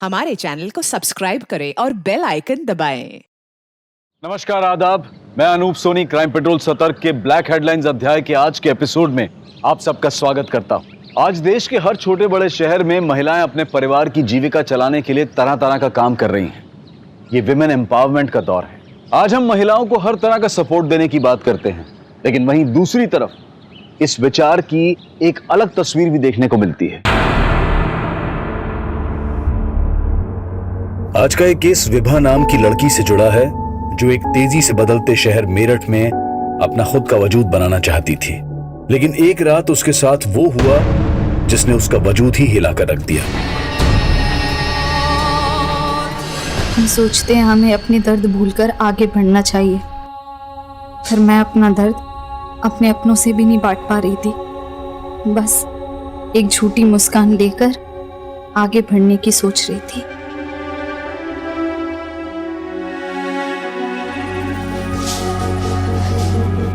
हमारे चैनल को सब्सक्राइब करें और बेल आइकन दबाएं। नमस्कार, आदाब। मैं अनूप सोनी क्राइम पेट्रोल सतर्क के ब्लैक हेडलाइंस अध्याय के आज के एपिसोड में आप सबका स्वागत करता हूं। आज देश के हर छोटे बड़े शहर में महिलाएं अपने परिवार की जीविका चलाने के लिए तरह तरह का काम कर रही हैं। ये विमेन एम्पावरमेंट का दौर है। आज हम महिलाओं को हर तरह का सपोर्ट देने की बात करते हैं, लेकिन वहीं दूसरी तरफ इस विचार की एक अलग तस्वीर भी देखने को मिलती है। आज का एक केस विभा नाम की लड़की से जुड़ा है, जो एक तेजी से बदलते शहर मेरठ में अपना खुद का वजूद बनाना चाहती थी, लेकिन एक रात उसके साथ वो हुआ जिसने उसका वजूद ही हिला कर रख दिया। हम सोचते हैं हमें अपने दर्द भूलकर आगे बढ़ना चाहिए, पर मैं अपना दर्द अपने अपनों से भी नहीं बांट पा रही थी। बस एक झूठी मुस्कान लेकर आगे बढ़ने की सोच रही थी।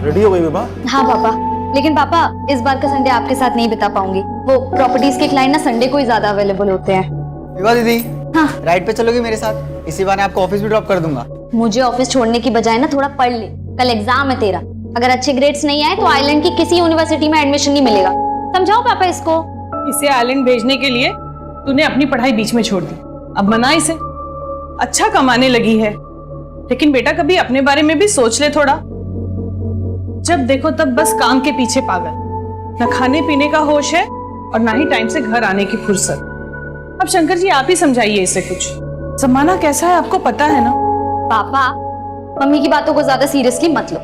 रेडी हो गई विभा? हाँ पापा, लेकिन पापा इस बार का संडे आपके साथ नहीं बिता पाऊंगी। वो प्रॉपर्टीज के क्लाइंट ना संडे को ही ज्यादा अवेलेबल होते हैं। विभा दीदी, हाँ राइड पे चलोगी मेरे साथ? इसी बार आपको ऑफिस भी ड्रॉप कर दूंगा। मुझे ऑफिस छोड़ने की बजाय ना थोड़ा पढ़ ले, कल एग्जाम है तेरा। अगर अच्छे ग्रेड्स नहीं आए तो आइलैंड की किसी यूनिवर्सिटी में एडमिशन नहीं मिलेगा। समझाओ पापा इसको। इसे आइलैंड भेजने के लिए तूने अपनी पढ़ाई बीच में छोड़ दी। अब मना इसे, अच्छा कमाने लगी है, लेकिन बेटा कभी अपने बारे में भी सोच ले थोड़ा। जब देखो तब बस काम के पीछे पागल, न खाने पीने का होश है और ना ही टाइम से घर आने की फुर्सत। अब शंकर जी आप ही समझाइए इसे कुछ। जमाना कैसा है आपको पता है ना। पापा मम्मी की बातों को ज्यादा सीरियसली मत लो।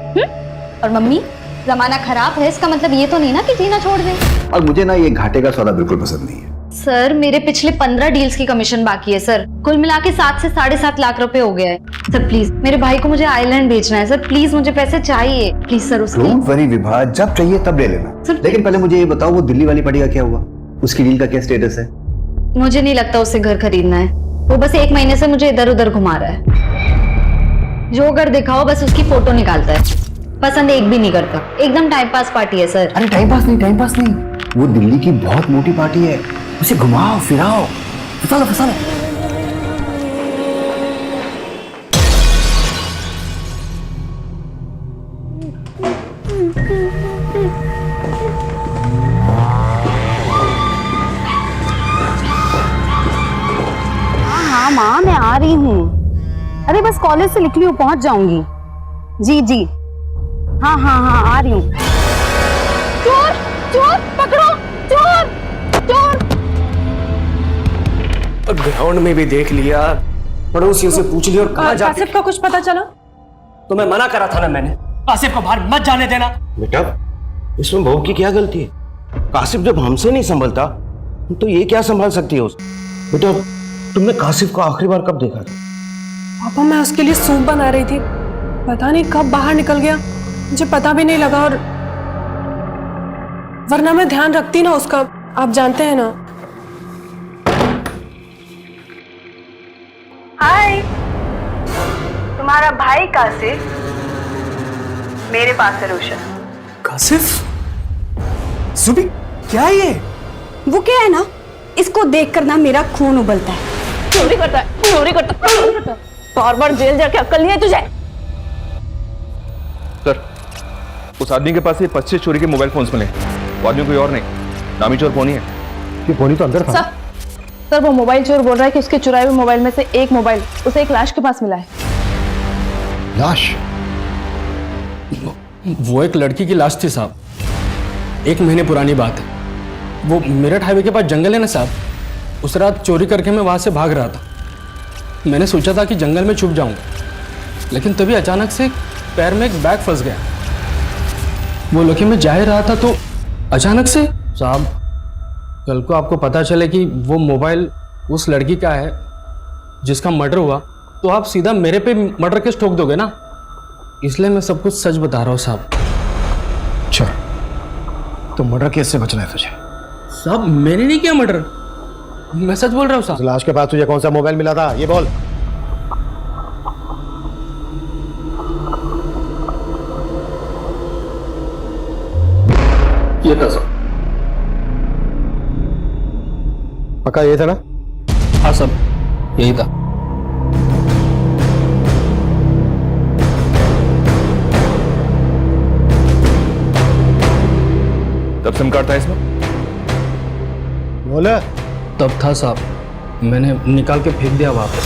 और मम्मी, जमाना खराब है इसका मतलब ये तो नहीं ना कि जीना छोड़ दें। और मुझे ना ये घाटे का सौदा बिल्कुल पसंद नहीं है। सर मेरे पिछले 15 डील्स की कमीशन बाकी है सर। कुल मिला के 7 से 7.5 लाख रुपए हो गया है। सर प्लीज मेरे भाई को मुझे आइलैंड भेजना है। सर प्लीज मुझे पैसे चाहिए, प्लीज सर। उसकी डोंट वरी विभा, जब चाहिए तब ले लेना। लेकिन पहले मुझे ये बताओ, वो दिल्ली वाली पार्टी का क्या हुआ? उसकी डील का क्या स्टेटस है? मुझे नहीं लगता उसे घर खरीदना है। वो बस 1 महीने से मुझे इधर उधर घुमा रहा है। जो घर दिखाओ बस उसकी फोटो निकालता है। पसंद एक भी नहीं करता। एकदम टाइम पास पार्टी है सर। अरे टाइम पास नहीं, वो दिल्ली की बहुत मोटी पार्टी है। उसे घुमाओ फिराओ, फंसा लो। हाँ माँ, मैं आ रही हूँ। अरे बस कॉलेज से निकली हूँ, पहुंच जाऊंगी। जी हाँ आ रही हूँ। चोर पकड़ो, चोर। ग्राउंड में भी देख लिया, पड़ोसियों से पूछ लिया, और कहाँ जाके कासिफ का कुछ पता चला? तो मैं मना करा था ना मैंने, कासिफ को बाहर मत जाने देना। बेटा इसमें बहू की क्या गलती है? कासिफ जब हमसे नहीं संभलता तो ये क्या संभाल सकती है उसे? बेटा तुमने कासिफ को आखिरी बार कब देखा था? पापा मैं उसके लिए सूप बना रही थी, पता नहीं कब बाहर निकल गया, मुझे पता भी नहीं लगा। और वरना मैं ध्यान रखती ना उसका, आप जानते हैं ना। हाय, तुम्हारा भाई कासिफ मेरे पास है। रोशन कासिफ? सुबी क्या है ये? वो क्या है ना, इसको देखकर ना मेरा खून उबलता है। चोरी करता। फॉरवर्ड जेल जाके अक्ल नहीं है तुझे? सर, उस आदमी के पास से 25 चोरी के मोबाइल फोन्स मिले। वो आदमी कोई और नहीं, नामी चोर पोनी है। ये पोनी तो अंदर था। सर वो मोबाइल चोर बोल रहा है कि उसके चुराए हुए मोबाइल में से एक मोबाइल उसे एक लाश के पास मिला है। लाश? वो एक लड़की की लाश थी साहब, 1 महीने पुरानी बात है। वो मेरठ हाईवे के पास जंगल है ना साहब, उस रात चोरी करके मैं वहां से भाग रहा था। मैंने सोचा था कि जंगल में छुप जाऊंगा, लेकिन तभी अचानक से पैर में एक बैग फंस गया। वो लेके मैं जा ही रहा था तो अचानक से साहब, कल को आपको पता चले कि वो मोबाइल उस लड़की का है जिसका मर्डर हुआ, तो आप सीधा मेरे पे मर्डर केस ठोक दोगे ना, इसलिए मैं सब कुछ सच बता रहा हूँ साहब। अच्छा, तो मर्डर केस से बचना है तुझे? साहब मैंने नहीं किया मर्डर, मैं सच बोल रहा हूँ साहब। लाश के पास तुझे कौन सा मोबाइल मिला था, ये बोल। ये था साहब। पक्का ये था ना? हाँ सब यही था। तब सिम कार्ड था इसमें? बोले तब था साहब, मैंने निकाल के फेंक दिया वहां पे।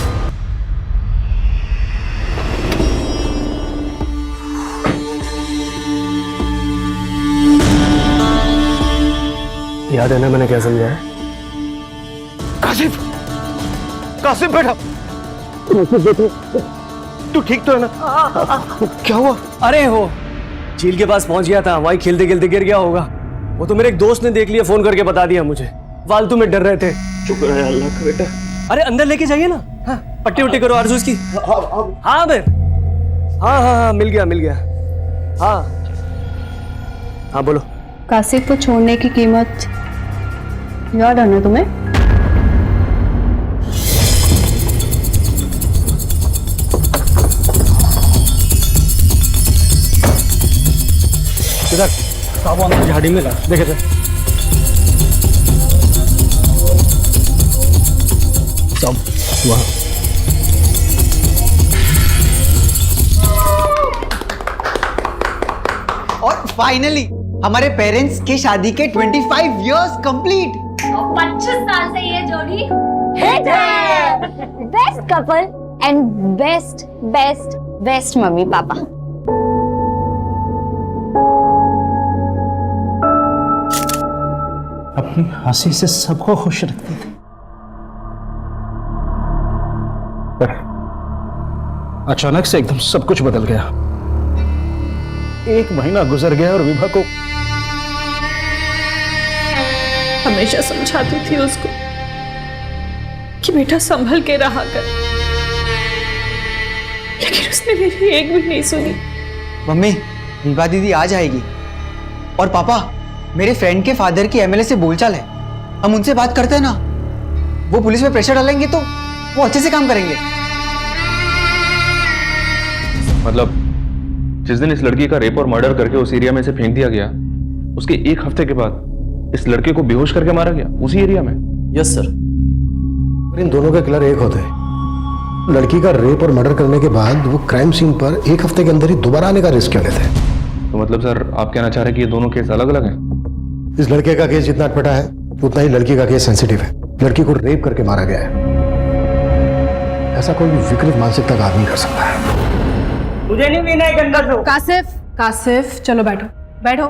याद है ना मैंने क्या समझाया? कासिफ, कासिफ बेटा, तू ठीक तो है ना? क्या हुआ? अरे हो झील के पास पहुंच गया था, वहीं खेलते खेलते गिर गया होगा। वो तो मेरे एक दोस्त ने देख लिया, फोन करके बता दिया मुझे। फालतू में डर रहे थे। शुक्र है अल्लाह का बेटा। अरे अंदर लेके जाइए ना। हाँ, पट्टी उट्टी करो आरजू की। हाँ फिर हाँ, मिल गया। हाँ बोलो। कासिफ को छोड़ने की कीमत याद है ना तुम्हें? इधर साहब अंदर झाड़ी में ला, देखे थे सब वहाँ। और फाइनली हमारे पेरेंट्स की शादी के 25 इयर्स कंप्लीट। 25 साल से ये जोड़ी हिट है। Best couple and best mummy papa. अपनी हंसी से सबको खुश रखते थे। अचानक से एकदम सब कुछ बदल गया। 1 महीना गुजर गया और विभा को हमेशा समझाती थी उसको कि बेटा संभल के रहा कर, लेकिन उसने मेरी एक भी नहीं सुनी। मम्मी, विभा दीदी आ जाएगी। और पापा, मेरे फ्रेंड के फादर की एमएलए से बोलचाल है, हम उनसे बात करते हैं ना, वो पुलिस पे प्रेशर डालेंगे तो वो अच्छे से काम करेंगे। मतलब जिस दिन इस लड़की का रेप और मर्डर करके उस एरिया में से फेंक दिया गया, उसके 1 हफ्ते के बाद इस लड़के को बेहोश करके मारा गया उसी एरिया में। Yes sir. इन दोनों के किलर एक होते हैं। लड़की का रेप और मर्डर करने के बाद वो क्राइम सीन पर 1 हफ्ते के अंदर ही दोबारा आने का रिस्क क्यों लेते हैं? तो मतलब सर आप कहना चाह रहे हैं कि ये दोनों केस अलग अलग हैं? इस लड़के का केस जितना अटपटा है उतना ही लड़की का केस सेंसिटिव है। लड़की को रेप करके मारा गया है। ऐसा कोई भी विकृत मानसिकता का आदमी कर सकता है। मुझे नहीं पीना है गंदा सूप। कासिफ चलो बैठो।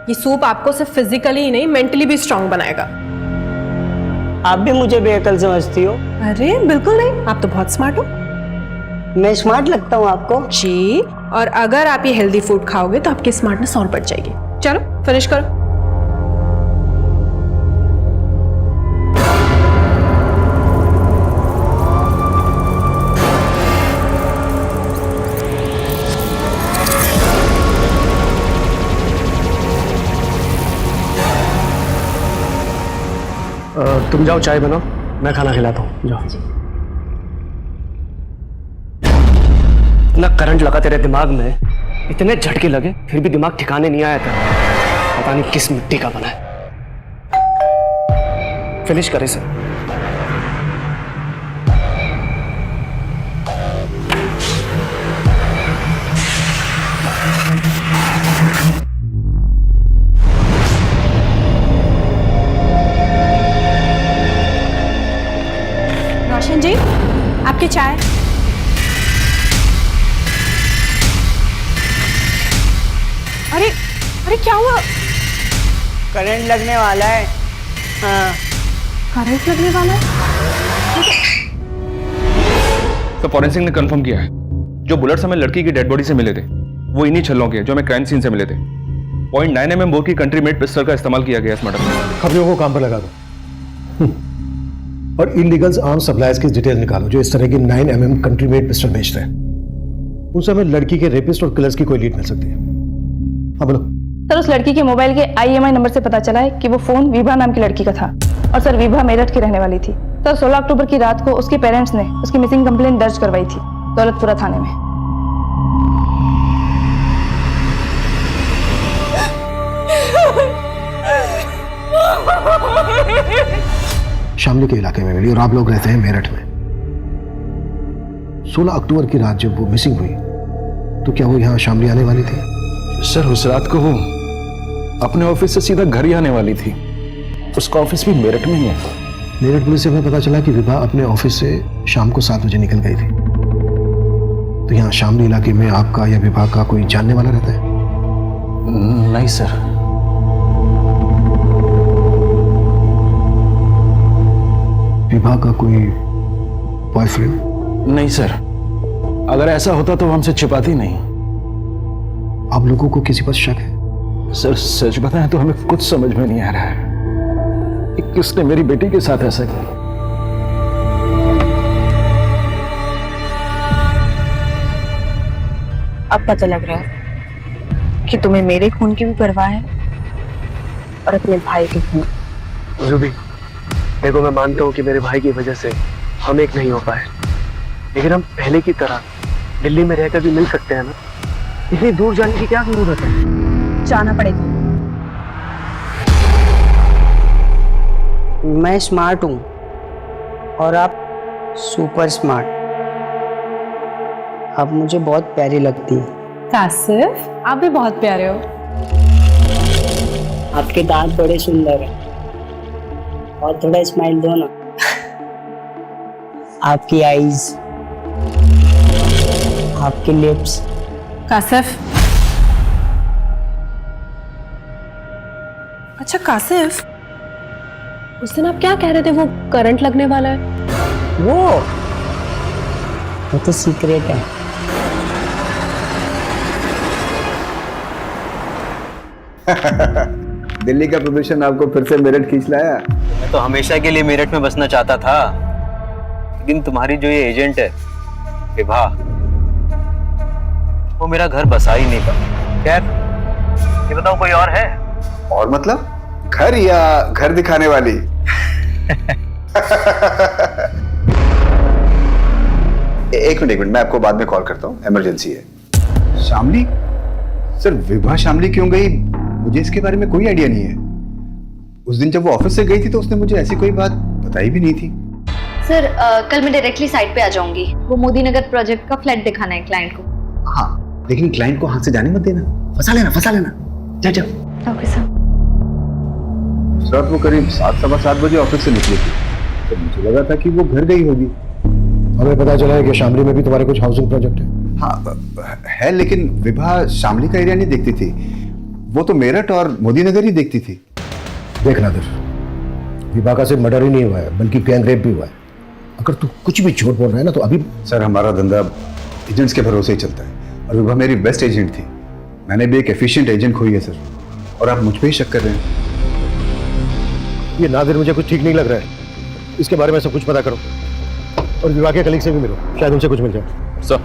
ये सूप आपको सिर्फ फिजिकली ही नहीं मेंटली भी स्ट्रांग बनाएगा। आप भी मुझे बेअकल समझती हो? अरे बिल्कुल नहीं, आप तो बहुत स्मार्ट हो। मैं स्मार्ट लगता हूँ आपको? जी, और अगर आप ये हेल्दी फूड खाओगे तो आपकी स्मार्टनेस और बढ़ जाएगी। चलो फिनिश करो। तुम जाओ चाय बनाओ, मैं खाना खिलाता हूँ। जाओ। इतना करंट लगा तेरे दिमाग में, इतने झटके लगे फिर भी दिमाग ठिकाने नहीं आया था। पता नहीं किस मिट्टी का बना है। फिनिश करे सर। रोशन जी, आपकी चाय। अरे क्या हुआ? करंट लगने वाला है। हाँ। करंट लगने वाला है? तो फॉरेंसिक ने कंफर्म किया है जो बुलेट्स हमें लड़की की डेड बॉडी से मिले थे वो इन्हीं छल्लों के जो हमें क्राइम सीन से मिले थे। 0.9 mm बोर की कंट्री मेड पिस्टल का इस्तेमाल किया गया इस मर्डर में। हम लोगों को काम पर लगा दो और इलीगल्स आर्म सप्लायर्स की डिटेल निकालो जो इस तरह की 9 mm कंट्री मेड पिस्टल बेचते हैं। उनसे हमें लड़की के रेपिस्ट और किलर्स की कोई लीड मिल सकती है। हाँ बोलो। सर उस लड़की के मोबाइल के IMI नंबर से पता चला है कि वो फोन विभा नाम की लड़की का था और सर विभा मेरठ की रहने वाली थी। सर 16 अक्टूबर की रात को उसके पेरेंट्स ने उसकी मिसिंग कंप्लेंट दर्ज करवाई थी दौलतपुरा थाने में। शामली के इलाके में मिली और आप लोग रहते हैं मेरठ में। 16 अक्टूबर की रात जब वो मिसिंग हुई तो क्या वो यहाँ शामली आने वाली थी? सर उस रात को वो अपने ऑफिस से सीधा घर ही आने वाली थी। उसका ऑफिस भी मेरठ में ही है। मेरठ पुलिस से हमें पता चला कि विभा अपने ऑफिस से शाम को 7 बजे निकल गई थी। तो यहाँ शामली इलाके में आपका या विभा का कोई जानने वाला रहता है? नहीं सर। विभा का कोई बॉयफ्रेंड? नहीं सर, अगर ऐसा होता तो वो हमसे छिपाती नहीं। आप लोगों को किसी पर शक है? सर सच बताएं तो हमें कुछ समझ में नहीं आ रहा है कि किसने मेरी बेटी के साथ ऐसा किया। अब पता लग रहा है कि तुम्हें मेरे खून की भी परवाह है और अपने भाई के खून। रूबी, देखो मैं मानता हूँ कि मेरे भाई की वजह से हम एक नहीं हो पाए, लेकिन हम पहले की तरह दिल्ली में रहकर भी मिल सकते हैं ना। इतनी दूर जाने की क्या जरूरत है? जाना पड़ेगा। मैं स्मार्ट हूँ और आप सुपर स्मार्ट। आप मुझे बहुत प्यारी लगती हैं। कासिफ, आप भी बहुत प्यारे हो। आपके दांत बड़े सुंदर हैं और थोड़ा स्माइल दो ना। आपकी आईज, आपके लिप्स। कासिफ, अच्छा कासिफ, उस दिन आप क्या कह रहे थे वो करंट लगने वाला है? वो तो सीक्रेट है। दिल्ली का प्रदूषण आपको फिर से मेरठ खींच लाया। मैं तो हमेशा के लिए मेरठ में बसना चाहता था, लेकिन तुम्हारी जो ये एजेंट है विभा, वो मेरा घर बसा ही नहीं पाया। खैर, ये बताओ कोई और है? और मतलब घर या घर दिखाने वाली? एक मिनट मैं आपको बाद में कॉल करता हूँ, इमरजेंसी है। शामली? सर विभा शामली क्यों गई, मुझे इसके बारे में कोई आइडिया नहीं है। उस दिन जब वो ऑफिस से गई थी तो उसने मुझे ऐसी कोई बात बताई भी नहीं थी। सर कल मैं डायरेक्टली साइट पे आ जाऊंगी। वो मोदी नगर प्रोजेक्ट का फ्लैट दिखाना है क्लाइंट को। हाँ, लेकिन क्लाइंट को हाथ से जाने मत देना। फंसा लेना जा जा। Okay sir. रात वो करीब 7-7:15 बजे ऑफिस से निकली थी, तो मुझे लगा था कि वो घर गई होगी। हमें पता चला है कि शामली में भी तुम्हारे कुछ हाउसिंग प्रोजेक्ट है। हाँ है, लेकिन विभा शामली का एरिया नहीं देखती थी, वो तो मेरठ और मोदी नगर ही देखती थी। देख नादिर, विभा का सिर्फ मर्डर ही नहीं हुआ है बल्कि गैंग रेप भी हुआ है। अगर तू कुछ भी झूठ बोल रहा है ना तो अभी। सर हमारा धंधा एजेंट्स के भरोसे ही चलता है और विभा मेरी बेस्ट एजेंट थी। मैंने भी एक एफिशिएंट एजेंट खोई है सर, और आप मुझ पे ही शक कर रहे हैं। ये नादिर मुझे कुछ ठीक नहीं लग रहा है, इसके बारे में सब कुछ पता करो और विभा के कलीग से भी मिलो, शायद उनसे कुछ मिल जाए। सर,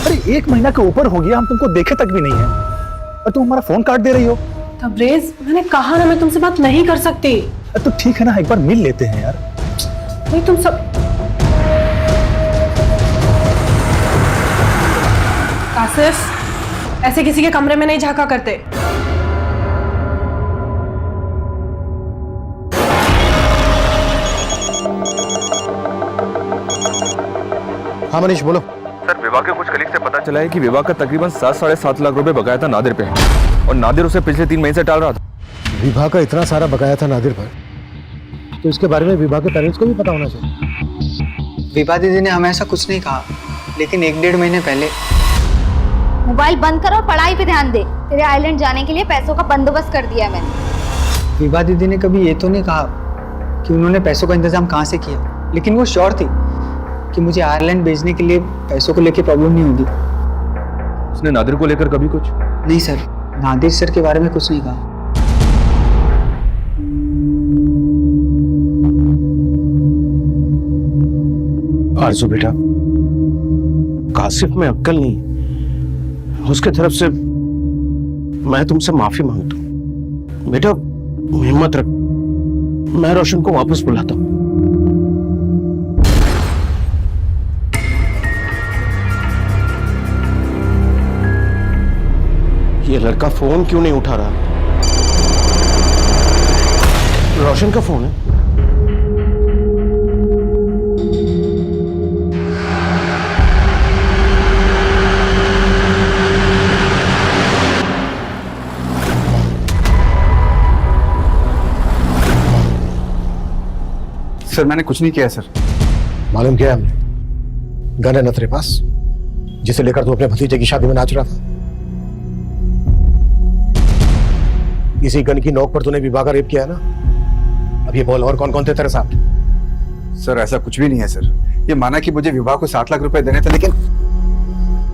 अरे 1 महीना के ऊपर हो गया, हम तुमको देखे तक भी नहीं है और तुम हमारा फोन काट दे रही हो। तबरेज, मैंने कहा ना मैं तुमसे बात नहीं कर सकती। तो ठीक है ना, एक बार मिल लेते हैं यार। नहीं तुम सब। कासिफ, ऐसे किसी के कमरे में नहीं झांका करते। हाँ मनीष बोलो। सर, विवाह के कुछ कलीग से पता चला है कि विवाह का तकरीबन 7-7.5 लाख रुपए बकाया था नादिर पे, और नादिर उसे पिछले 3 महीने से टाल रहा था। विभा का इतना सारा बकाया था नादिर पर, तो इसके बारे में विभा के पेरेंट्स को भी पता होना चाहिए। विभा दीदी ने हमें ऐसा कुछ नहीं कहा, लेकिन 1-1.5 महीने पहले। मोबाइल बंद करो और पढ़ाई पे ध्यान दे। तेरे आइलैंड जाने के लिए पैसों का बंदोबस्त कर दिया है मैंने। विभा दीदी ने कभी ये तो नहीं कहा कि उन्होंने पैसों का इंतजाम कहाँ से किया, लेकिन वो श्योर थी कि मुझे आयरलैंड भेजने के लिए पैसों को लेकर प्रॉब्लम नहीं होगी। उसने नादिर को लेकर कभी कुछ? नहीं सर, नादिर सर के बारे में कुछ नहीं कहा। आरज़ू बेटा, कासिफ में अक्ल नहीं, उसके तरफ से मैं तुमसे माफी मांगता हूं। बेटा हिम्मत रख, मैं रोशन को वापस बुलाता हूं। ये लड़का फोन क्यों नहीं उठा रहा? रोशन का फोन है। सर मैंने कुछ नहीं किया सर। मालूम किया हमने, गन है ना तेरे पास, जिसे लेकर तू अपने भतीजे की शादी में नाच रहा था? इसी गन की नोक पर तूने विवाह का रेप किया है ना? अब ये बोल, और कौन कौन थे तेरे साथ? सर ऐसा कुछ भी नहीं है सर। ये माना कि मुझे विवाह को 7 लाख रुपए देने थे, लेकिन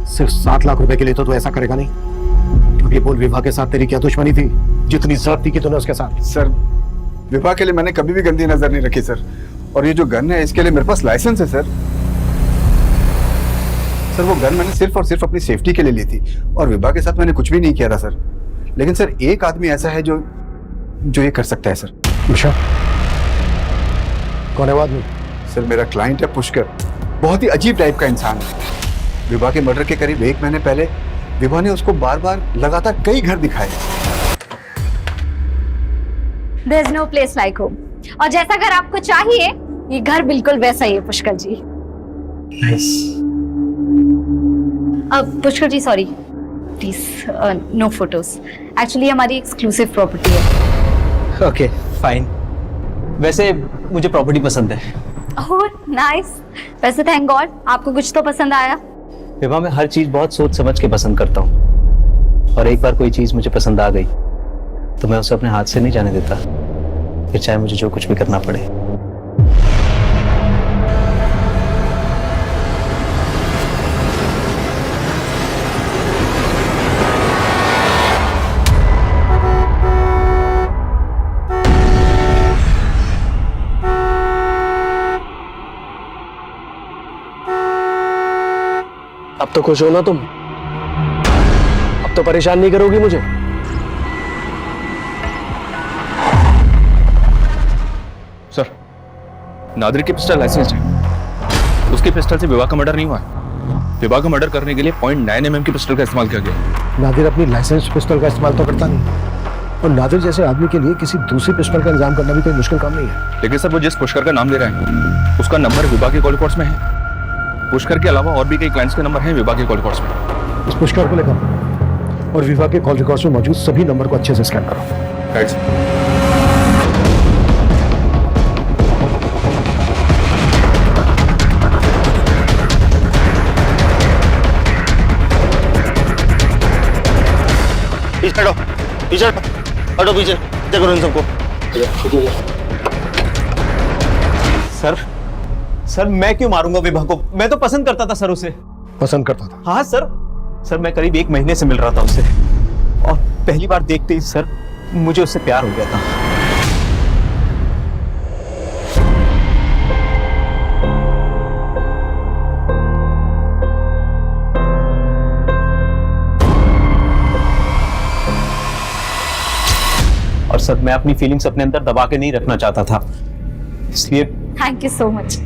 सिर्फ 7 लाख रुपए के लिए तो तू ऐसा करेगा नहीं। अब ये बोल, विवाह के साथ तेरी क्या दुश्मनी थी जितनी जरूरत थी कि तूने उसके साथ? सर विवाह के लिए मैंने कभी भी गंदी नजर नहीं रखी सर। और ये जो गन है इसके लिए मेरे पास लाइसेंस है सर। सर वो गन मैंने सिर्फ और सिर्फ अपनी सेफ्टी के लिए ली थी, और विवाह के साथ मैंने कुछ भी नहीं किया था सर। लेकिन सर एक आदमी ऐसा है जो ये कर सकता है सर। अच्छा, कौन है वो आदमी? सर मेरा क्लाइंट है पुष्कर, बहुत ही अजीब टाइप का इंसान है। विवाह के मर्डर के करीब 1 महीने पहले विवाह ने उसको बार बार लगातार कई घर दिखाए। There's no place like home. और जैसा घर आपको चाहिए, ये घर बिल्कुल वैसा ही है पुष्कर जी। अब Pushkar ji sorry, please no photos. Actually हमारी एक्सक्लूसिव प्रॉपर्टी है। Okay fine. वैसे मुझे प्रॉपर्टी पसंद है। Oh nice. वैसे थैंक गॉड आपको कुछ तो पसंद आया। विवाह में हर चीज बहुत सोच समझ के पसंद करता हूँ, और एक बार कोई चीज मुझे पसंद आ गई तो मैं उसे अपने हाथ से नहीं जाने देता, फिर चाहे मुझे जो कुछ भी करना पड़े। अब तो खुश हो ना तुम? अब तो परेशान नहीं करोगी मुझे? सर नादिर की पिस्टल लाइसेंस है, उसकी पिस्टल से विवाह का मर्डर नहीं हुआ है। विवाह का मर्डर करने के लिए .9 mm की पिस्टल का इस्तेमाल किया गया। नादिर अपनी लाइसेंस पिस्टल का इस्तेमाल तो करता नहीं, और नादिर जैसे आदमी के लिए किसी दूसरी पिस्टल का इंतजाम करना भी कोई मुश्किल काम नहीं है। लेकिन सर वो जिस पुष्कर का नाम ले रहे हैं उसका नंबर विवाह के कॉल रिकॉर्ड्स में है। पुष्कर के अलावा और भी कई क्लाइंट्स के नंबर हैं विवाह के कॉल रिकॉर्ड्स में। इस पुष्कर को लेकर और विवाह के कॉल रिकॉर्ड्स में मौजूद सभी नंबर को अच्छे से स्कैन करो। Right sir. पीछे हटो, पीछे हटो, पीछे देखो इन सबको। सर मैं क्यों मारूंगा विवाह को? मैं तो पसंद करता था सर उसे। पसंद करता था? हाँ सर मैं करीब 1 महीने से मिल रहा था उससे, और पहली बार देखते ही सर मुझे उससे प्यार हो गया था। और सर मैं अपनी फीलिंग्स अपने अंदर दबा के नहीं रखना चाहता था, इसलिए thank you so much.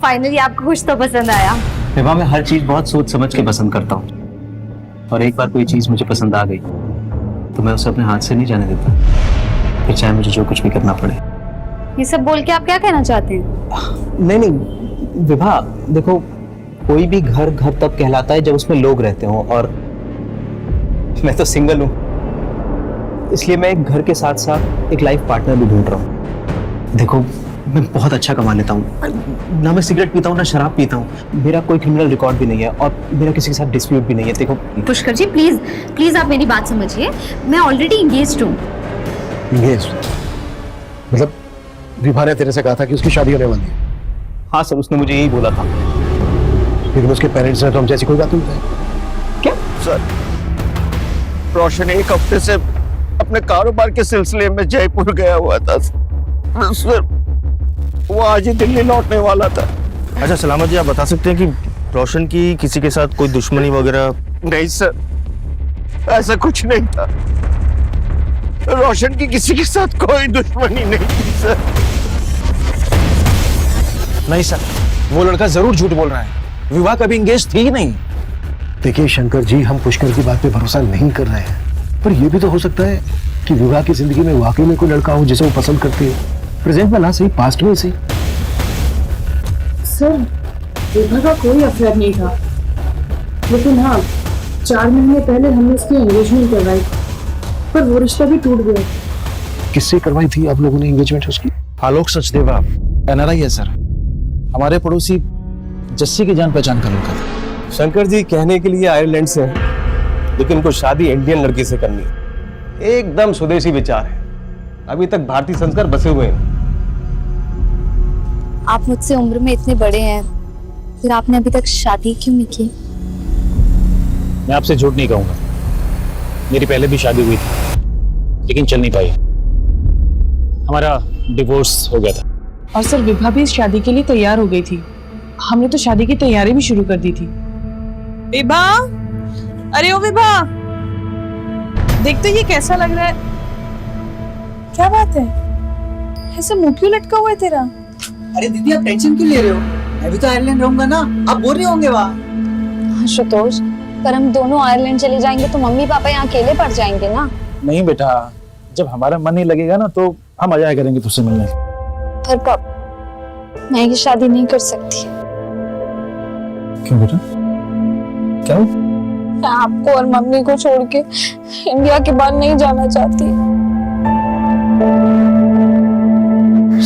Finally आपको कुछ तो पसंद आया। विवाह में हर चीज बहुत सोच समझ के पसंद करता हूँ, और एक बार कोई चीज मुझे पसंद आ गई तो मैं उसे अपने हाथ से नहीं जाने देता, फिर चाहे मुझे जो कुछ भी करना पड़े। ये सब बोल के आप क्या कहना चाहते हैं? नहीं विवाह, देखो कोई भी घर घर तब कहलाता है जब उसमें लोग रहते हो, और मैं तो सिंगल हूँ, इसलिए मैं एक घर के साथ साथ एक लाइफ पार्टनर भी ढूंढ रहा हूँ। देखो मैं बहुत अच्छा कमा लेता हूँ, ना मैं सिगरेट पीता हूँ ना शराब पीता हूँ, मेरा कोई क्रिमिनल रिकॉर्ड भी नहीं है, और मेरा किसी के साथ डिस्प्यूट भी नहीं है। देखो पुष्कर जी प्लीज आप मेरी बात समझिए, मैं ऑलरेडी इंगेज्ड हूँ। इंगेज्ड? मतलब विभा ने तेरे से कहा था कि उसकी शादी होने वाली है? हाँ सर, उसने मुझे यही बोला था। लेकिन उसके पेरेंट्स ने तो हम जैसी कोई बात नहीं बताई। क्या सर? रोशन 1 हफ्ते से अपने कारोबार के सिलसिले में जयपुर गया हुआ था सर, वो आज ही दिल्ली लौटने वाला था। अच्छा सलामत जी, आप बता सकते हैं कि रोशन की किसी के साथ कोई दुश्मनी वगैरह? नहीं सर, ऐसा कुछ नहीं था। रोशन की किसी के साथ कोई दुश्मनी नहीं थी सर। नहीं सर, वो लड़का जरूर झूठ बोल रहा है, विवाह कभी इंगेज थी ही नहीं। देखिए शंकर जी, हम पुष्कर की बात पे भरोसा नहीं कर रहे हैं, पर यह भी तो हो सकता है कि कि विवाह की जिंदगी में वाकई में कोई लड़का हो जिसे वो पसंद करती है, प्रेजेंट में ना सही पास्ट में सही। सर विभा का कोई अफेयर नहीं था, लेकिन हाँ 4 महीने पहले हमने उसकी एंगेजमेंट करवाई, पर वो रिश्ता भी टूट गया। किससे करवाई थी आप लोगों ने एंगेजमेंट उसकी? आलोक सचदेवा एनआरआई है सर, हमारे पड़ोसी जस्सी की जान पहचान का लड़का था। शंकर जी कहने के लिए आयरलैंड से हैं, लेकिन उनको शादी इंडियन लड़की से करनी है। एकदम स्वदेशी विचार है, अभी तक भारतीय संस्कार बसे हुए हैं। आप मुझसे उम्र में इतने बड़े हैं, फिर आपने अभी तक शादी क्यों नहीं की? मैं आपसे झूठ नहीं कहूंगा, मेरी पहले भी शादी हुई थी लेकिन चल नहीं पाई, हमारा डिवोर्स हो गया था। और सर विभा भी इस शादी के लिए तैयार हो गई थी, हमने तो शादी की तैयारी भी शुरू कर दी थी। विभा, अरे ओ विभा, देख तो ये कैसा लग रहा है। क्या बात है, ऐसे मुंह क्यों लटका हुआ है तेरा? अरे दीदी आप टेंशन क्यों ले रहे हो, मैं भी तो आयरलैंड रहूंगा ना, आप बोर नहीं होंगे वहाँ? आशुतोष, पर हम दोनों आयरलैंड चले जाएंगे तो मम्मी पापा यहाँ अकेले पड़ जाएंगे ना। नहीं बेटा, जब हमारा मन नहीं लगेगा ना तो हम आ जाया करेंगे तुझसे मिलने। पर कब? मैं ये शादी नहीं कर सकती। क्यों बेटा, क्या? मैं आपको और मम्मी को छोड़ के इंडिया के बाहर नहीं जाना चाहती।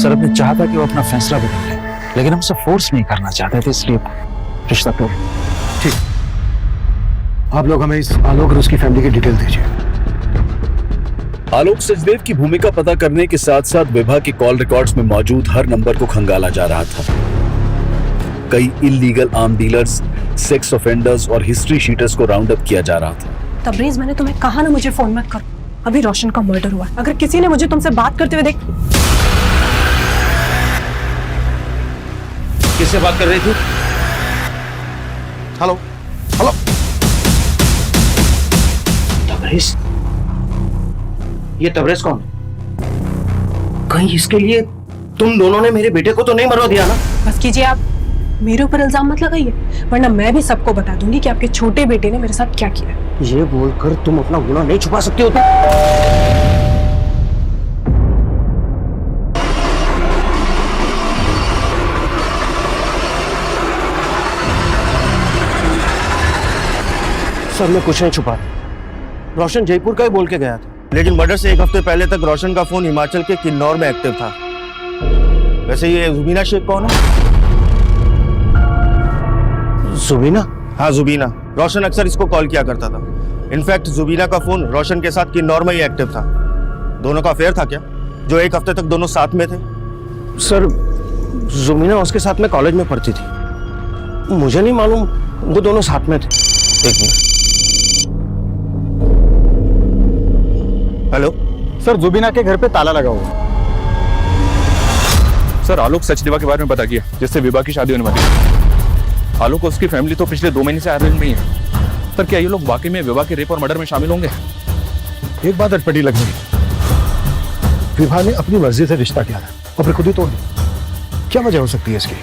सर ने चाहा था कि वो अपना फैसला बदल ले, लेकिन हम सब फोर्स नहीं करना चाहते थे, इसलिए रिश्ता तोड़। ठीक, आप लोग हमें इस आलोक और उसकी फैमिली की डिटेल दीजिए। आलोक सचदेव की भूमिका पता करने के साथ साथ विभा के कॉल रिकॉर्ड्स में मौजूद हर नंबर को खंगाला जा रहा था। कई illegal arm dealers, sex offenders और हिस्ट्री शीटर्स को राउंड अप किया जा रहा था। तबरेज, मैंने तुम्हें कहा ना मुझे फोन मत करो, अभी रोशन का मर्डर हुआ। अगर किसी ने मुझे तुमसे बात करते हुए देख। किससे बात कर रही थी? Hello hello, Tabrez? ये तबरेज कौन? कहीं इसके लिए तुम दोनों ने मेरे बेटे को तो नहीं मरवा दिया ना? बस कीजिए, आप मेरे ऊपर इल्जाम मत लगाइए, वरना मैं भी सबको बता दूंगी कि आपके छोटे बेटे ने मेरे साथ क्या किया। ये बोलकर तुम अपना गुनाह नहीं छुपा सकती हो। सर मैं कुछ नहीं छुपा, रोशन जयपुर का ही बोल के गया था, लेकिन मर्डर से 1 हफ्ते पहले तक रोशन का फोन हिमाचल के किन्नौर में एक्टिव था। वैसे ये जुबीना शेख कौन है? जुबीना? हाँ जुबीना, रोशन अक्सर इसको कॉल किया करता था। इनफैक्ट जुबीना का फोन रोशन के साथ किन्नौर में ही एक्टिव था। दोनों का अफेयर था क्या, जो 1 हफ्ते तक दोनों साथ में थे? सर जुबीना उसके साथ में कॉलेज में पढ़ती थी, मुझे नहीं मालूम वो दोनों साथ में थे। एक मिनट। हेलो सर, जुबीना के घर पे ताला लगा हुआ। सर आलोक सचदेवा के बारे में पता किया, जिससे विभा की शादी होने वाली है। आलोक और उसकी फैमिली तो पिछले 2 महीने से आयरलैंड में ही है। सर क्या ये लोग वाकई में विभा के रेप और मर्डर में शामिल होंगे? एक बात अटपटी लग रही, विभा ने अपनी मर्जी से रिश्ता किया था और फिर खुद ही तोड़ दिया। क्या वजह हो सकती है इसकी?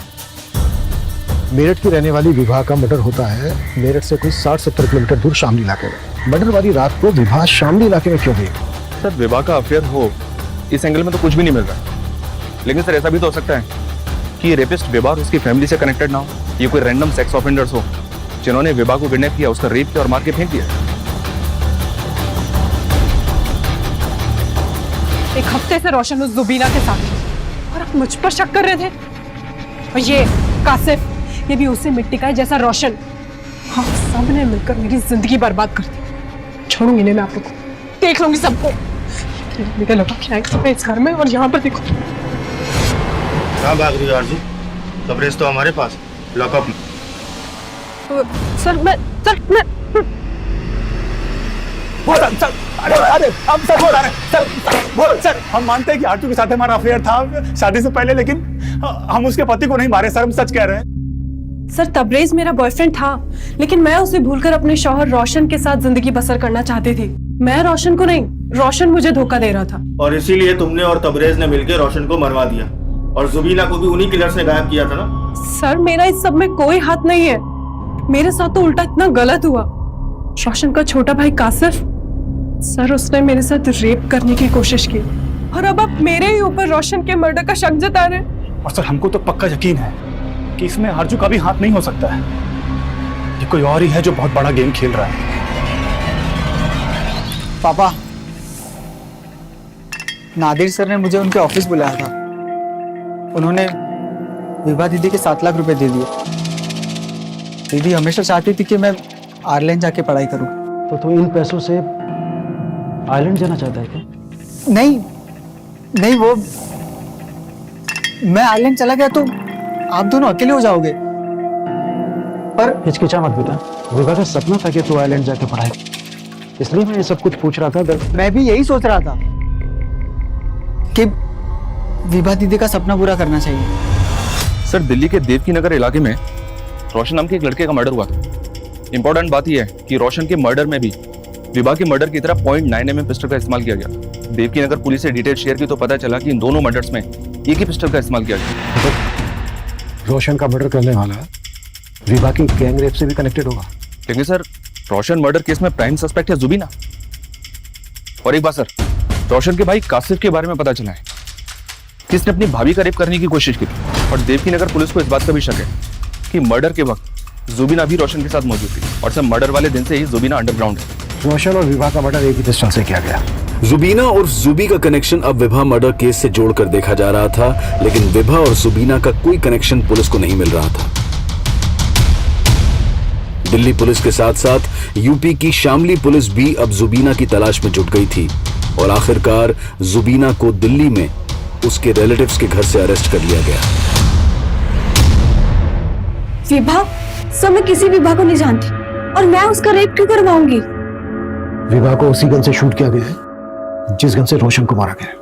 मेरठ की रहने वाली विभा का मर्डर होता है मेरठ से कोई 60-70 किलोमीटर दूर शामली इलाके में। मर्डर वाली रात को विभा शामली इलाके में क्यों गई? सर विभा का अफेयर हो, इस एंगल में तो कुछ भी नहीं मिल रहा, लेकिन सर ऐसा भी तो हो सकता है कि ये रेपिस्ट विभा और उसकी फैमिली से कनेक्टेड ना हो। ये कोई रैंडम सेक्स ऑफेंडर्स हो जिन्होंने विभा को किडनैप किया, उसका रेप किया और मार के फेंक दिया। 1 हफ्ते से रोशन उस जुबीना के साथ है और आप मुझ पर शक कर रहे थे। और ये कासिफ, ये भी उसी मिट्टी का है जैसा रोशन। हाँ, सबने मिलकर मेरी जिंदगी बर्बाद कर दी। छोड़ूंगी नहीं मैं आप लोग को, देख लूंगी सबको। निकल लगा क्या है इस घर में, और यहाँ पर देखो। कहाँ भाग रही हो आरजू? तबरेज तो हमारे पास, लॉकअप में। सर मैं सर हम मानते हैं कि आरजू के साथ हमारा अफेयर था शादी से पहले, लेकिन हम उसके पति को नहीं मारे सर, हम सच कह रहे हैं। सर तबरेज मेरा बॉयफ्रेंड था, लेकिन मैं उसे भूलकर अपने शौहर रोशन के साथ जिंदगी बसर करना चाहती थी। मैं रोशन को नहीं, रोशन मुझे धोखा दे रहा था। और इसीलिए तुमने और तबरेज ने मिलकर रोशन को मरवा दिया, और जुबीना को भी उन्हीं किलर्स ने गायब किया था ना? सर मेरा इस सब में कोई हाथ नहीं है, मेरे साथ तो उल्टा इतना गलत हुआ। रोशन का छोटा भाई कासिफ सर उसने मेरे साथ रेप करने की कोशिश की और अब आप मेरे ही ऊपर रोशन के मर्डर का शक जता रहे हैं। और सर हमको तो पक्का यकीन है कि इसमें आरजू का भी हाथ नहीं हो सकता है। ये कोई और ही है जो बहुत बड़ा गेम खेल रहा है। पापा, नादिर सर ने मुझे उनके ऑफिस बुलाया था। उन्होंने विभा दीदी के 7 लाख रुपए दे दिए। दीदी हमेशा चाहती थी कि मैं आयरलैंड जाके पढ़ाई करूं। तो तू इन पैसों से आयरलैंड जाना चाहता है क्या? नहीं नहीं, वो मैं आयरलैंड चला गया तो आप दोनों अकेले हो जाओगे। पर हिचकिचा मत बेटा, विभा का सपना था कि तू आयरलैंड जाके पढ़ाई, इसलिए मैं ये सब कुछ पूछ रहा था। मैं भी यही सोच रहा था कि विभा दीदी का सपना पूरा करना चाहिए। सर, दिल्ली के देवकी नगर इलाके में रोशन नाम के एक लड़के का मर्डर हुआ था। इंपॉर्टेंट बात यह है कि रोशन के मर्डर में भी विभा के मर्डर की तरह .9mm पिस्टल का इस्तेमाल किया गया। देवकी नगर पुलिस से डिटेल शेयर की तो पता चला कि इन दोनों मर्डर्स में एक ही पिस्टल का इस्तेमाल किया गया। रोशन का मर्डर करने वाला विभा की गैंग रेप से भी कनेक्टेड होगा। लेकिन सर, रोशन मर्डर केस में प्राइम सस्पेक्ट है जुबीना। और एक बात सर, रोशन के भाई कासिफ के बारे में पता चला है कि इसने अपनी भाभी का रेप करने की कोशिश की थी। और देवकी नगर पुलिस को इस बात का भी शक है कि मर्डर के वक्त जुबीना भी रोशन के साथ मौजूद थी। और सर, मर्डर वाले दिन से ही जुबीना अंडरग्राउंड है। रोशन और विभा का मर्डर एक ही पिस्टल से किया गया। जुबीना और जुबी का कनेक्शन अब विभा मर्डर केस से जोड़कर देखा जा रहा था, लेकिन विभा और जुबीना का कोई कनेक्शन पुलिस को नहीं मिल रहा था। दिल्ली पुलिस के साथ साथ यूपी की शामली पुलिस भी अब जुबीना की तलाश में जुट गई थी और आखिरकार जुबीना को दिल्ली में उसके रिलेटिव्स के घर से अरेस्ट कर लिया गया। विभा? सर, मैं किसी विभा को नहीं जानती और मैं उसका रेप क्यों करवाऊंगी? विभा को उसी गन से शूट किया गया है जिस गन से रोशन को मारा गया।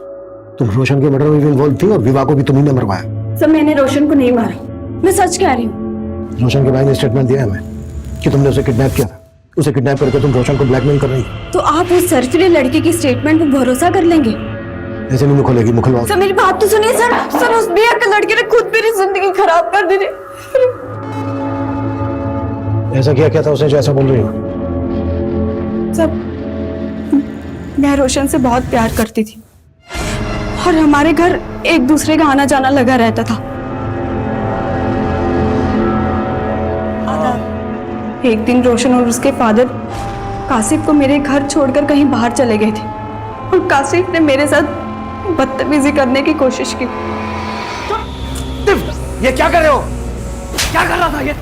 तुम रोशन के मर्डर में भी इन्वॉल्व थी और विभा को भी तुम्ही ने मरवाया। सर, मैंने रोशन को नहीं मारा, मैं सच कह रही हूँ। रोशन के भाई ने स्टेटमेंट दिया है हमें कि तुमने उसे किडनैप किया था। उसे किडनैप करके तुम रोशन को ब्लैकमेल कर रही हो। तो आप उस सरफिले लड़के की स्टेटमेंट पर भरोसा कर लेंगे? ऐसे नहीं मुखलेगी, मुखलवाओ। सर, मेरी बात तो सुनिए सर। सर, उस बिया के लड़के ने खुद मेरी जिंदगी खराब कर दी। ऐसा क्या था उसने जो ऐसा बोल रही हो? सब मैं रोशन से बहुत प्यार करती थी और हमारे घर एक दूसरे का आना जाना लगा रहता था। एक दिन रोशन और उसके फादर कासिफ को मेरे घर छोड़कर कहीं बाहर चले गए थे और कासिफ ने मेरे साथ बदतमीजी करने की कोशिश की। ये क्या कर रहे हो? क्या कर रहा था ये?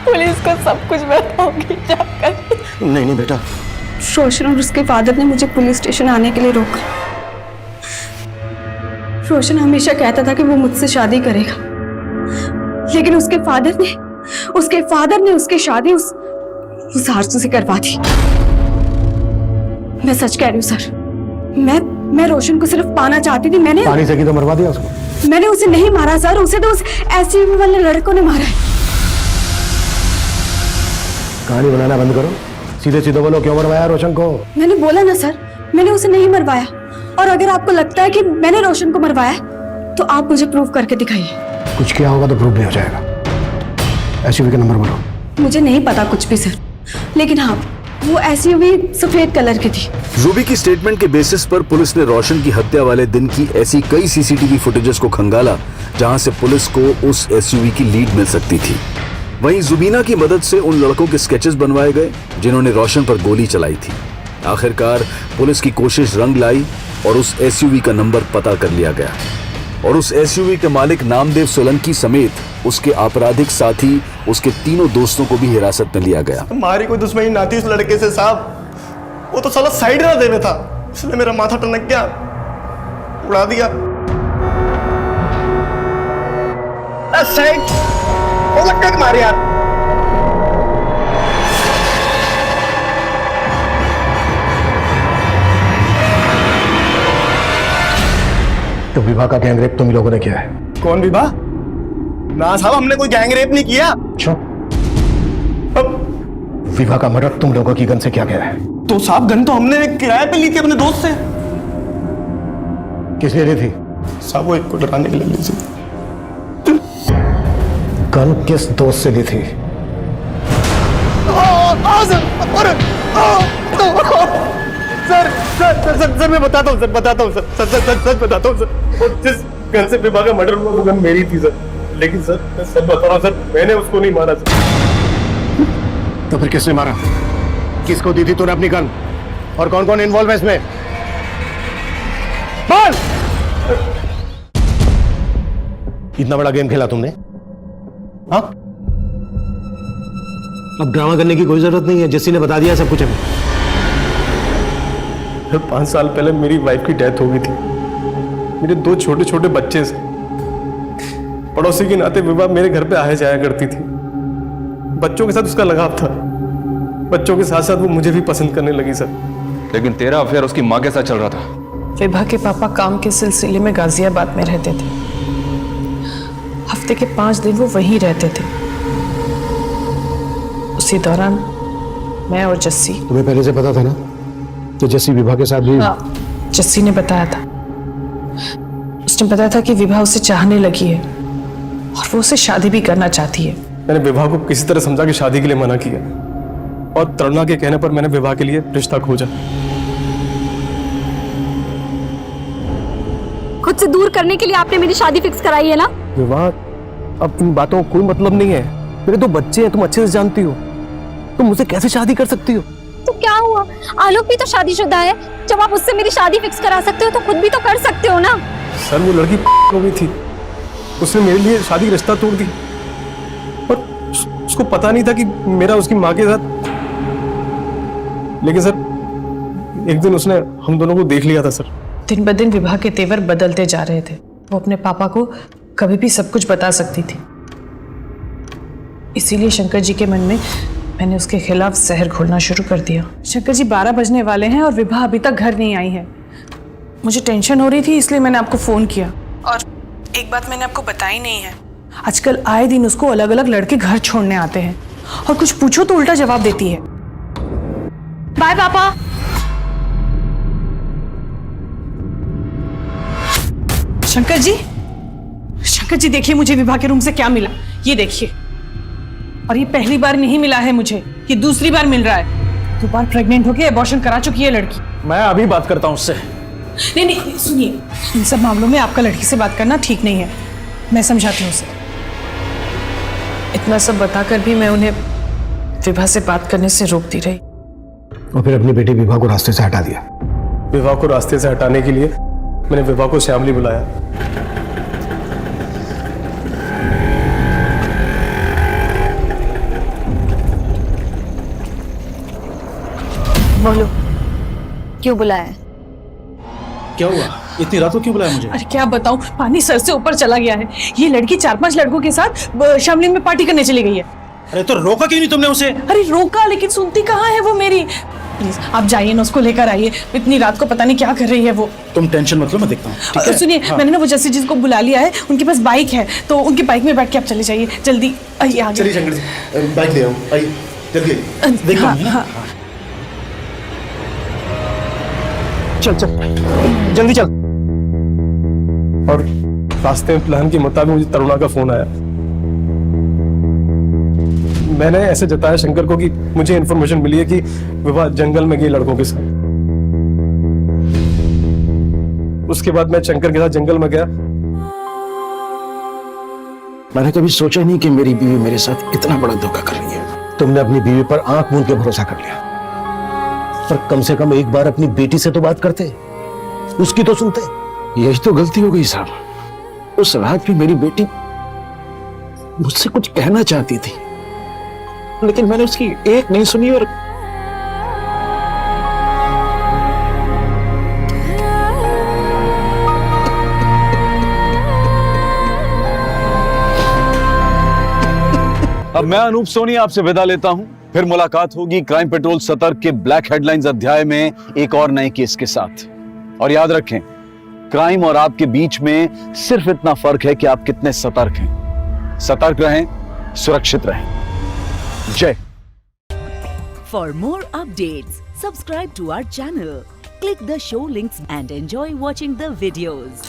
पुलिस को सब कुछ बताऊंगी जाकर। नहीं बेटा। रोशन और उसके फादर ने मुझे पुलिस स्टेशन आने के लिए रोका। रोशन हमेशा कहता था कि वो मुझसे शादी करेगा, लेकिन उसके फादर ने उसकी शादी उस आरजू से करवा दी। मैं सच कह रही हूँ सर, मैं रोशन को सिर्फ पाना चाहती थी। मैंने पानी से की तो मरवा दिया उसको। मैंने उसे नहीं मारा सर, उसे तो उस एसयूवी वाले लड़कों ने मारा है। कहानी बनाना बंद करो, सीधे सीधे बोलो क्यों मरवाया रोशन को? मैंने बोला ना सर, मैंने उसे नहीं मरवाया। और अगर आपको लगता है कि मैंने रोशन को मरवाया तो आप मुझे प्रूव करके दिखाइए। कुछ किया होगा तो प्रूव भी हो जाएगा। एसयूवी का नंबर बोलो। मुझे नहीं पता कुछ भी सर, लेकिन हाँ, वो एसयूवी सफेद कलर की थी। जुबी की स्टेटमेंट के बेसिस पर पुलिस ने रोशन की हत्या वाले दिन की ऐसी कई सीसीटीवी फुटेजेस को खंगाला जहां से पुलिस को उस एसयूवी की लीड मिल सकती थी। वहीं जुबीना की मदद से उन लड़कों के स्केचेस बनवाए गए जिन्होंने रोशन पर गोली चलाई थी। आखिरकार पुलिस की कोशिश रंग लाई और उस एसयूवी का नंबर पता कर लिया गया और उस एसयूवी के मालिक नामदेव सोलंकी समेत उसके आपराधिक साथी, उसके तीनों दोस्तों को भी हिरासत में लिया गया। हमारी कोई दुश्मनी ना थी उस लड़के से साहब, वो तो साला साइड ना देवे था, इसलिए मेरा माथा टनक गया, उड़ा दिया। साइड वो लटक मार यार। तो विभा का गैंग रेप तुम ही लोगों ने किया है? कौन विभा? ना साहब, हमने कोई गैंग रेप नहीं किया। अच्छा, विभा का मर्डर तुम लोगों की गन से किया गया है? तो साहब गन तो हमने किराए पे ली थी अपने दोस्त से। किस लिए ली थी? साहब वो एक को डराने के लिए ली थी। गन किस दोस्त से ली थी? Sir, sir sir sir sir sir मैं बताता हूँ सर, बताता हूँ सर, सच सच सच बताता हूँ सर। और जिस गन से विभा का मर्डर हुआ वो गन मेरी थी सर, लेकिन सर मैं सच बता रहा हूँ सर, मैंने उसको नहीं मारा सर। तो फिर किसने मारा? किसको दी थी तूने अपनी गन? और कौन कौन इन्वॉल्व है इसमें? बोल! इतना बड़ा गेम खेला तुमने? हाँ? अब ड्रामा करने की कोई जरूरत नहीं है, जस्सी ने बता दिया सब कुछ हमें। 5 साल पहले मेरी वाइफ की डेथ हो गई थी, मेरे 2 छोटे छोटे बच्चे से। पड़ोसी के नाते विभा मेरे घर पे आया जाया करती थी, बच्चों के साथ उसका लगाव था, बच्चों के साथ साथ वो मुझे भी पसंद करने लगी सर। लेकिन तेरा अफेयर उसकी माँ के साथ चल रहा था। विभा के पापा काम के सिलसिले में गाजियाबाद में रहते थे, हफ्ते के 5 दिन वो वहीं रहते थे। उसी दौरान मैं और जस्सी। तुम्हें पहले से पता था ना तो जस्सी विभा के साथ भी? हाँ, जस्सी ने बताया था। उसने बताया था कि विभा उसे चाहने लगी है और वो उसे शादी भी करना चाहती है। मैंने विभा को किसी तरह समझा कि शादी के लिए मना किया, और तरुणा के कहने पर मैंने विभा के लिए रिश्ता खोजा। खुद से दूर करने के लिए आपने मेरी शादी फिक्स कराई है ना? विभा, अब इन बातों का कोई मतलब नहीं है। मेरे 2 बच्चे हैं, तुम अच्छे से जानती हो, तुम मुझसे कैसे शादी कर सकती हो? तो क्या हुआ, आलोक भी तो शादीशुदा है। जब आप उससे मेरी शादी फिक्स करा सकते हो तो खुद भी तो कर सकते हो ना। सर वो लड़की हो गई थी, उसने मेरे लिए शादी का रिश्ता तोड़ दी, और उसको पता नहीं था कि मेरा उसकी माँ के साथ। लेकिन सर एक दिन उसने हम दोनों को देख लिया था सर। दिन ब दिन विभा के तेवर बदलते जा रहे थे। वो अपने पापा को कभी भी सब कुछ बता सकती थी, इसीलिए शंकर जी के मन में मैंने उसके खिलाफ जहर घोलना शुरू कर दिया। शंकर जी 12 बजने वाले हैं और विभा अभी तक घर नहीं आई है। मुझे टेंशन हो रही थी, इसलिए मैंने आपको फोन किया। और एक बात मैंने आपको बताई नहीं है, आजकल आए दिन उसको अलग अलग लड़के घर छोड़ने आते हैं, और कुछ पूछो तो उल्टा जवाब देती है। बाय पापा। शंकर जी देखिए मुझे विभा के रूम से क्या मिला, ये देखिए। और ये पहली बार नहीं मिला है मुझे, ये दूसरी बार मिल रहा है। 2 बार प्रेग्नेंट होके एबॉर्शन करा चुकी है लड़की। मैं अभी बात करता हूँ उससे। नहीं सुनिए, इन सब मामलों में आपका लड़की से बात करना ठीक नहीं है, मैं समझाती हूँ उसे। इतना सब बताकर भी मैं उन्हें विभा से बात करने से रोकती रही। और फिर अपनी बेटी विभा को रास्ते से हटा दिया। विभा को रास्ते से हटाने के लिए मैंने विभा को श्यामली बुलाया। बोलो, क्यों बुलाया? क्या हुआ, इतनी रात को क्यों बुलाया मुझे? अरे क्या बताऊं, पानी सर से ऊपर चला गया है। ये लड़की 4-5 लड़कों के साथ शामली में पार्टी करने चली गई है। अरे तो रोका क्यों नहीं तुमने उसे? अरे रोका, लेकिन सुनती कहाँ है वो मेरी। प्लीज आप जाइए ना, उसको लेकर आइए। इतनी रात को पता नहीं क्या कर रही है वो। तुम टेंशन मत लो, मैं देखता हूँ, ठीक है? सुनिए, हाँ। मैंने ना वो जस्सी जी को बुला लिया है, उनके पास बाइक है, तो उनकी बाइक में बैठ के आप चले जाइए जल्दी। आइए आगे। चलिए शंकर जी, बाइक ले आओ, आइए जल्दी आइए। देखो हाँ। चल जल्दी चल। और रास्ते में प्लान के मुताबिक मुझे तरुणा का फोन आया। मैंने ऐसे जताया शंकर को कि मुझे इन्फॉर्मेशन मिली है कि विभा जंगल में गई लड़कों के साथ। उसके बाद मैं शंकर के साथ जंगल में गया। मैंने कभी सोचा नहीं कि मेरी बीवी मेरे साथ इतना बड़ा धोखा कर रही है। तुमने अपनी बीवी पर आंख मूंद के भरोसा कर लिया, पर कम से कम एक बार अपनी बेटी से तो बात करते, उसकी तो सुनते। यही तो गलती हो गई साहब। उस रात भी मेरी बेटी मुझसे कुछ कहना चाहती थी, लेकिन मैंने उसकी एक नहीं सुनी। और अब मैं अनूप सोनी आपसे विदा लेता हूं। फिर मुलाकात होगी क्राइम पेट्रोल सतर्क के ब्लैक हेडलाइंस अध्याय में एक और नए केस के साथ। और याद रखें, क्राइम और आपके बीच में सिर्फ इतना फर्क है कि आप कितने सतर्क हैं। सतर्क रहें, सुरक्षित रहें। जय। For more updates, subscribe to our channel, click the show links and enjoy watching the videos.